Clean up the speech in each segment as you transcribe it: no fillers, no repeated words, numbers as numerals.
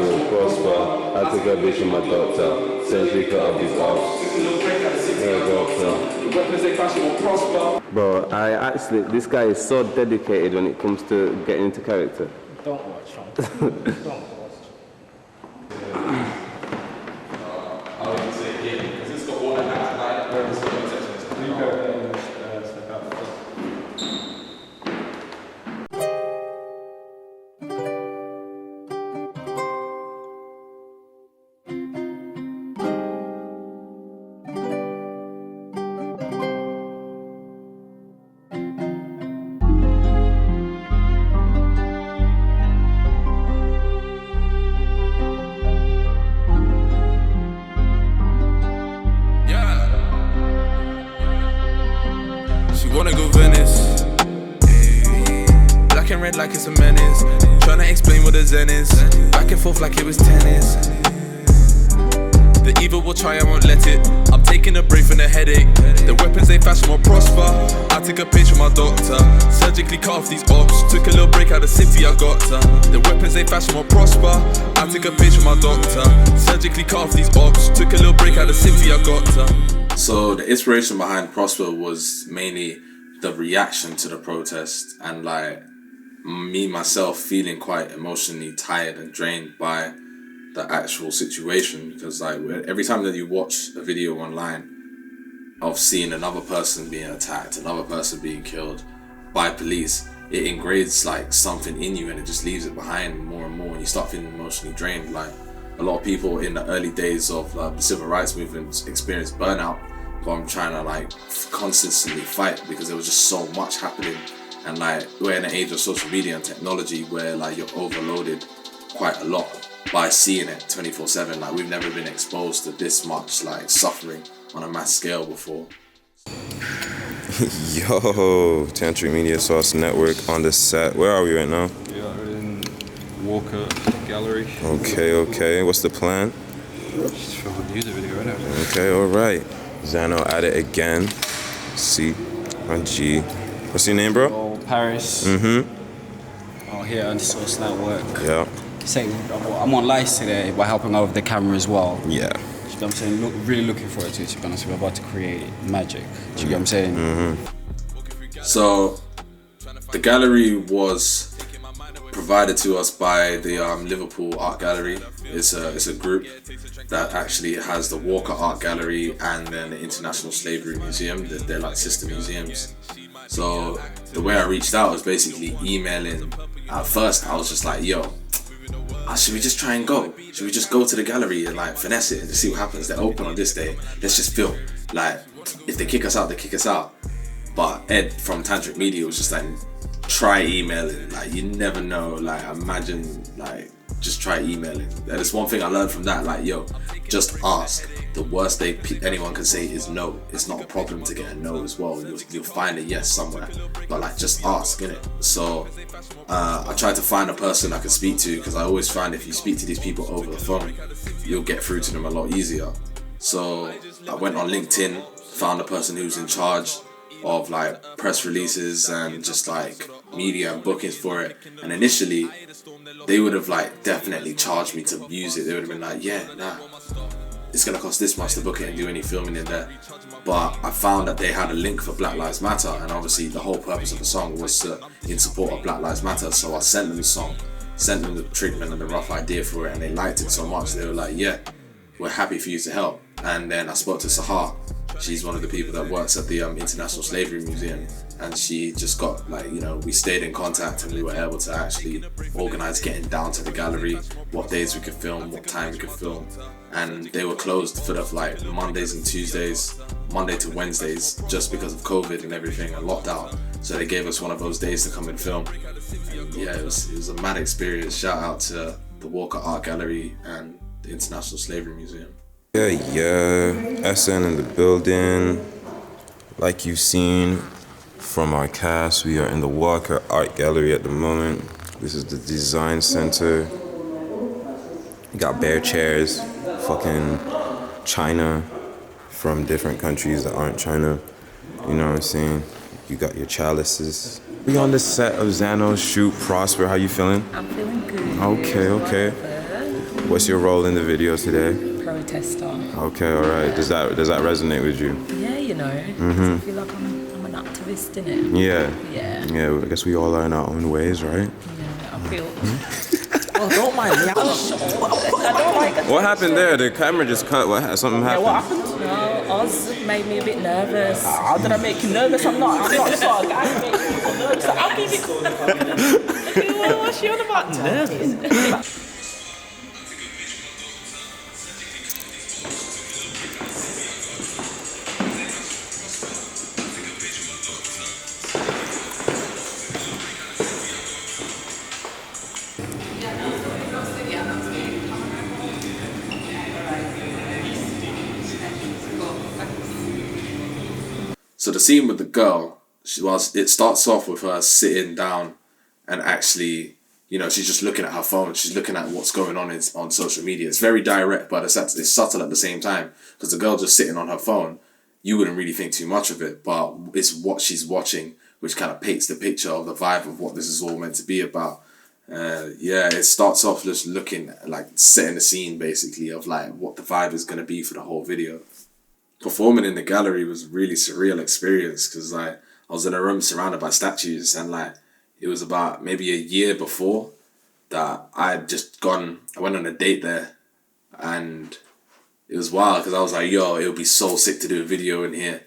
will prosper. I took a bitch from my doctor. Essentially cut off his arms. Bro, this guy is so dedicated when it comes to getting into character. Don't watch, Sean. Don't watch. I'll even say here, because it's got all the hats like where it's got sections. You go and step out. Wanna go Venice, black and red like it's a menace. Tryna explain what the zen is, back and forth like it was tennis. The evil will try, I won't let it. I'm taking a break from the headache. The weapons they fashion will prosper. I took a page from my doctor, surgically cut off these ops. Took a little break out of city, I got her. The weapons they fashion will prosper. I took a page from my doctor, surgically cut off these ops. Took a little break out of city, I got her. So the inspiration behind Prosper was mainly the reaction to the protest and like me myself feeling quite emotionally tired and drained by the actual situation, because like every time that you watch a video online of seeing another person being attacked, another person being killed by police, it engrades like something in you and it just leaves it behind more and more, and you start feeling emotionally drained. Like a lot of people in the early days of the civil rights movement experienced burnout from trying to like constantly fight because there was just so much happening. And like we're in an age of social media and technology where like you're overloaded quite a lot by seeing it 24/7. Like we've never been exposed to this much like suffering on a mass scale before. Yo, Tantric Media Source Network on the set. Where are we right now? We are in Walker Gallery. Okay. What's the plan? Just film a music video right now. Okay, alright. Zano at it again. C on G. What's your name, bro? Oh, Paris. Oh, here on the Source Network. Yeah. I'm on lights today by helping out with the camera as well. Yeah. You know what I'm saying? Really looking forward to it, to be honest. We're about to create magic. Do you get what I'm saying? So the gallery was provided to us by the Liverpool Art Gallery. It's a group that actually has the Walker Art Gallery and then the International Slavery Museum. They're like sister museums. So the way I reached out was basically emailing. At first I was just like, yo, should we just try and go? Should we just go to the gallery and like finesse it and just see what happens? They're open on this day. Let's just film. Like if they kick us out, they kick us out. But Ed from Tantric Media was just like, try emailing. Like you never know. Like imagine like just try emailing. And it's one thing I learned from that. Like yo, just ask. The worst thing anyone can say is no. It's not a problem to get a no as well. You'll find a yes somewhere. But like just ask, innit? So I tried to find a person I could speak to, because I always find if you speak to these people over the phone, you'll get through to them a lot easier. So I went on LinkedIn, found a person who's in charge of like press releases and just like media and bookings for it. And initially they would have like definitely charged me to use it. They would have been like, yeah, nah, it's gonna cost this much to book it and do any filming in there. But I found that they had a link for Black Lives Matter, and obviously the whole purpose of the song was in support of Black Lives Matter. So I sent them the song, sent them the treatment and the rough idea for it, and they liked it so much they were like, yeah, we're happy for you to help. And then I spoke to Sahar. She's one of the people that works at the International Slavery Museum, and she just got like, you know, we stayed in contact and we were able to actually organize getting down to the gallery, what days we could film, what time we could film. And they were closed for the like Mondays and Tuesdays, Monday to Wednesdays, just because of COVID and everything and lockdown. So they gave us one of those days to come and film. And yeah, it was a mad experience. Shout out to the Walker Art Gallery and the International Slavery Museum. Yeah, SN in the building. Like you've seen from our cast, we are in the Walker Art Gallery at the moment. This is the design center. We got bare chairs, fucking China from different countries that aren't China. You know what I'm saying? You got your chalices. We on the set of Zano's shoot. Prosper, how you feeling? I'm feeling good. Okay. What's your role in the video today? Protester. Okay, all right. Does that resonate with you? Yeah, you know. I feel like I'm an activist, innit? Yeah. I guess we all are in our own ways, right? Yeah, I feel. Oh, don't mind me. I don't like it. What happened there? The camera just cut. Something happened? What happened? No, Oz made me a bit nervous. How did I make you nervous? I'm not the sort of guy who makes people nervous. I'll keep it cool. What's she on about? Nervous. So the scene with the girl, it starts off with her sitting down and actually, you know, she's just looking at her phone. She's looking at what's going on social media. It's very direct, but it's subtle at the same time, because the girl just sitting on her phone, you wouldn't really think too much of it, but it's what she's watching which kind of paints the picture of the vibe of what this is all meant to be about. It starts off just looking like setting the scene basically of like what the vibe is going to be for the whole video. Performing in the gallery was a really surreal experience, because like I was in a room surrounded by statues, and like it was about maybe a year before that I went on a date there, and it was wild because I was like, yo, it would be so sick to do a video in here.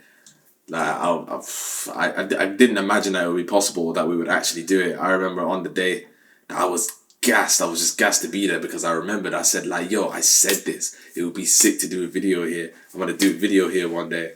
Like I didn't imagine that it would be possible that we would actually do it. I remember on the day that I was gassed. I was just gassed to be there, because I remembered I said like, yo, I said this. It would be sick to do a video here. I'm gonna do a video here one day.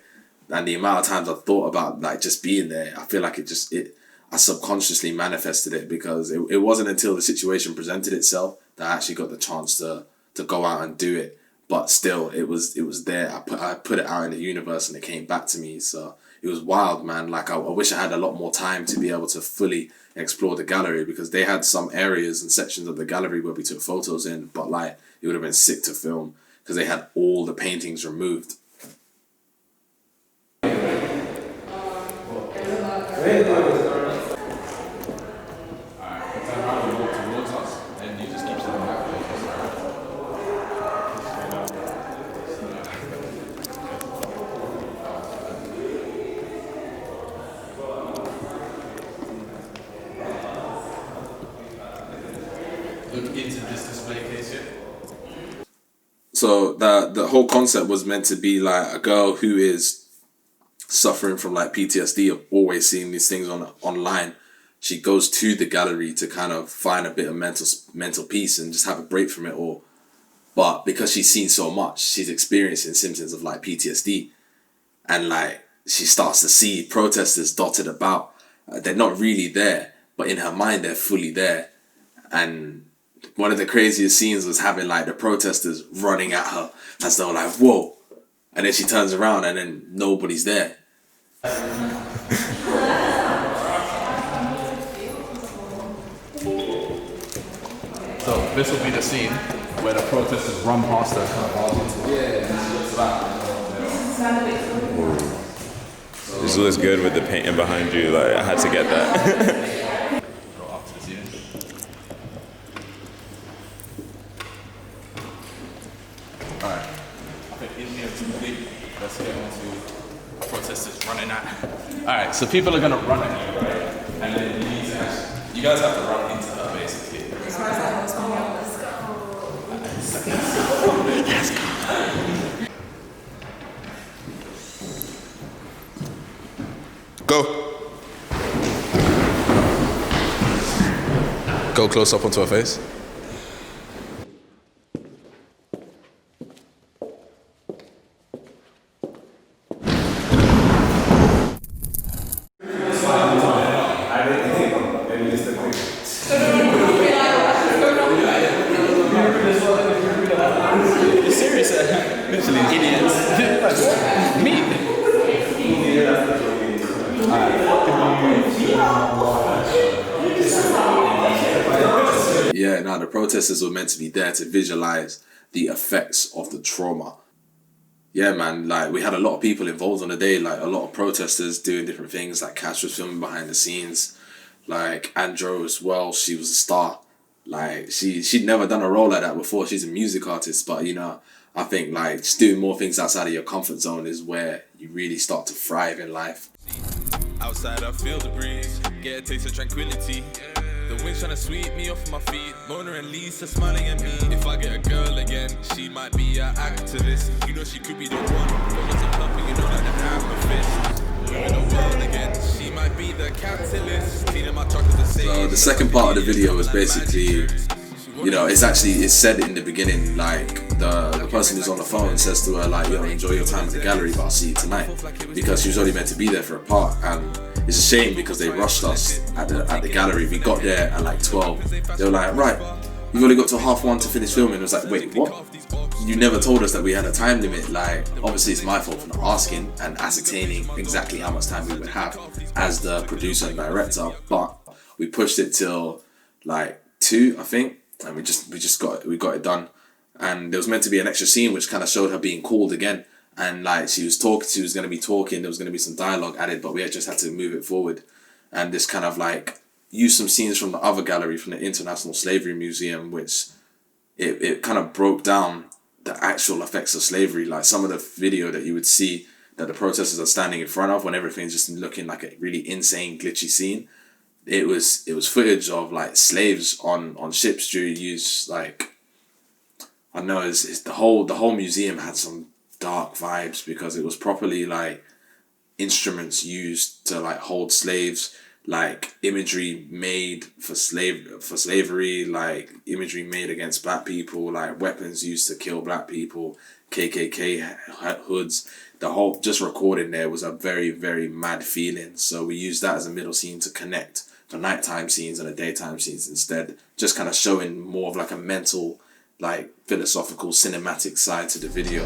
And the amount of times I thought about like just being there, I feel like I subconsciously manifested it, because it wasn't until the situation presented itself that I actually got the chance to go out and do it. But still, it was there. I put it out in the universe and it came back to me. So it was wild, man. Like I wish I had a lot more time to be able to fully explore the gallery, because they had some areas and sections of the gallery where we took photos in, but like it would have been sick to film because they had all the paintings removed. So the whole concept was meant to be like a girl who is suffering from like PTSD of always seeing these things online. She goes to the gallery to kind of find a bit of mental peace and just have a break from it all. But because she's seen so much, she's experiencing symptoms of like PTSD, and like she starts to see protesters dotted about. They're not really there, but in her mind they're fully there. And one of the craziest scenes was having like the protesters running at her as though like, whoa. And then she turns around and then nobody's there. So this will be the scene where the protesters run past her. This looks good with the painting behind you. Like I had to get that. Alright. I think in here it's complete. Let's get on to protesters running at. Alright, so people are gonna run at you, right? And then you guys have to run into her basically. Let's go. Go. Go close up onto her face. Yeah, now the protesters were meant to be there to visualize the effects of the trauma. yeah, man, like we had a lot of people involved on the day, like a lot of protesters doing different things. Like Cash was filming behind the scenes, like Andro as well. She was a star. Like she'd never done a role like that before. She's a music artist, but you know, I think like just doing more things outside of your comfort zone is where you really start to thrive in life. Outside I feel the breeze, get a taste of tranquility. The wind's trying to sweep me off my feet. Mona and Lisa smiling at me. If I get a girl again, she might be an activist. You know she could be the one. But what's a puppy, you know, like the amethyst. We're in the world again, she might be the catalyst. Cleaning my truck is the same. So the second part of the video is basically, you know, it's said in the beginning, like the person who's on the phone says to her like, yo, enjoy your time at the gallery, but I'll see you tonight, because she was only meant to be there for a part. And it's a shame because they rushed us at the gallery. We got there at like 12. They were like, right, you've only got till 1:30 to finish filming. It was like, wait, what? You never told us that we had a time limit. Like, obviously it's my fault for not asking and ascertaining exactly how much time we would have as the producer and director, but we pushed it till like 2, I think, and we got it done. And there was meant to be an extra scene which kind of showed her being called again, and like she was going to be talking, there was going to be some dialogue added, but we just had to move it forward. And this kind of like used some scenes from the other gallery, from the International Slavery Museum, which it kind of broke down the actual effects of slavery. Like some of the video that you would see that the protesters are standing in front of when everything's just looking like a really insane glitchy scene, it was footage of like slaves on ships during use. Like, I know it's the whole museum had some dark vibes because it was properly like instruments used to like hold slaves, like imagery made for slavery, like imagery made against black people, like weapons used to kill black people, KKK hoods. The whole just recording there was a very, very mad feeling. So we used that as a middle scene to connect the nighttime scenes and the daytime scenes instead, just kind of showing more of like a mental, like philosophical, cinematic side to the video.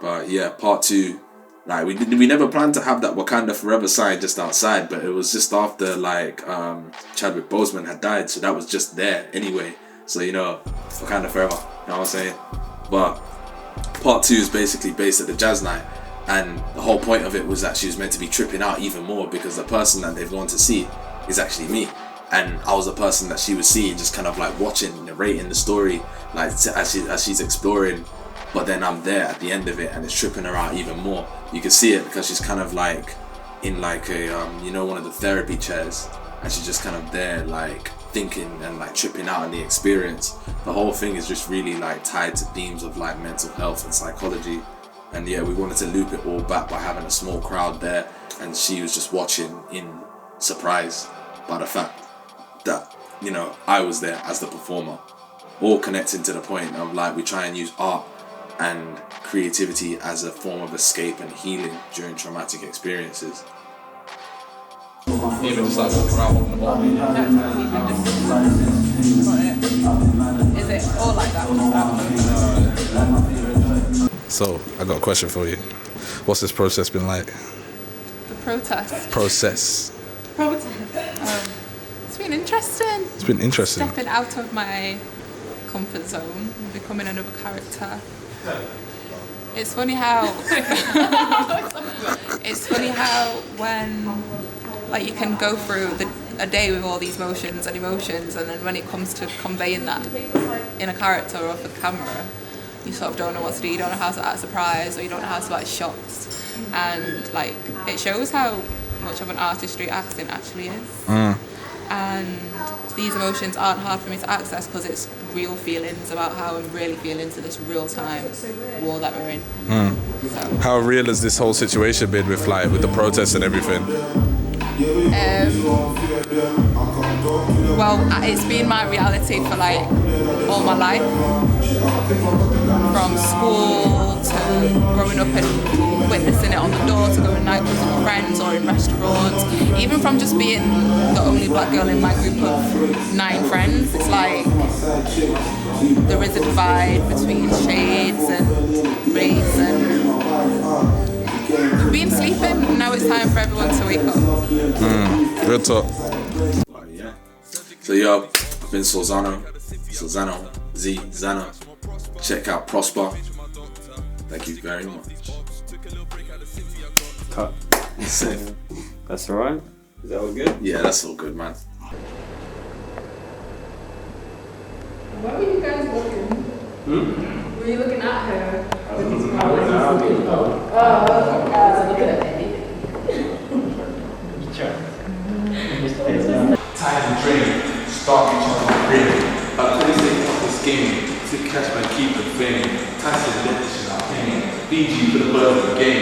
But yeah, part 2, like we never planned to have that Wakanda Forever sign just outside, but it was just after like Chadwick Boseman had died, so that was just there anyway. So you know, Wakanda Forever, you know what I'm saying? But part 2 is basically based at the jazz night, and the whole point of it was that she was meant to be tripping out even more because the person that they've gone to see is actually me, and I was the person that she was seeing, just kind of like watching, narrating the story, like as she's exploring. But then I'm there at the end of it, and it's tripping her out even more. You can see it because she's kind of like in like a one of the therapy chairs, and she's just kind of there like thinking and like tripping out in the experience. The whole thing is just really like tied to themes of like mental health and psychology. And yeah, we wanted to loop it all back by having a small crowd there, and she was just watching in surprise by the fact that, you know, I was there as the performer. All connecting to the point of like we try and use art and creativity as a form of escape and healing during traumatic experiences. Even just like walking around holding the ball. Is it all like that? So, I got a question for you. What's this process been like? The protest. Process. It's been interesting. It's been interesting. Stepping out of my comfort zone, becoming another character. It's funny how when like you can go through a day with all these motions and emotions, and then when it comes to conveying that in a character or for camera, you sort of don't know what to do. You don't know how to act surprised, or you don't know how to act shocked, and like it shows how much of an artistry acting actually is. And these emotions aren't hard for me to access because it's real feelings about how I'm really feeling to this real time war that we're in. So. How real has this whole situation been with the protests and everything? Well, it's been my reality for like all my life, from school to growing up and witnessing it on the door, to going nightclubs with friends or in restaurants, even from just being the only black girl in my group of 9 friends. It's like there is a divide between shades and race and We've been sleeping, now it's time for everyone to wake up. Real talk. Oh, yeah. So yo, I've been Sorzano, Zano. Check out Prosper. Thank you very much. Cut. Safe. That's alright. Is that all good? Yeah, that's all good, man. What were you guys looking? Were you looking at her? Looking at Tired and drained, start each other's brain. I play safe off this game to catch my keep the fame. Tyson left this shit out paying. BG for the birth of the game.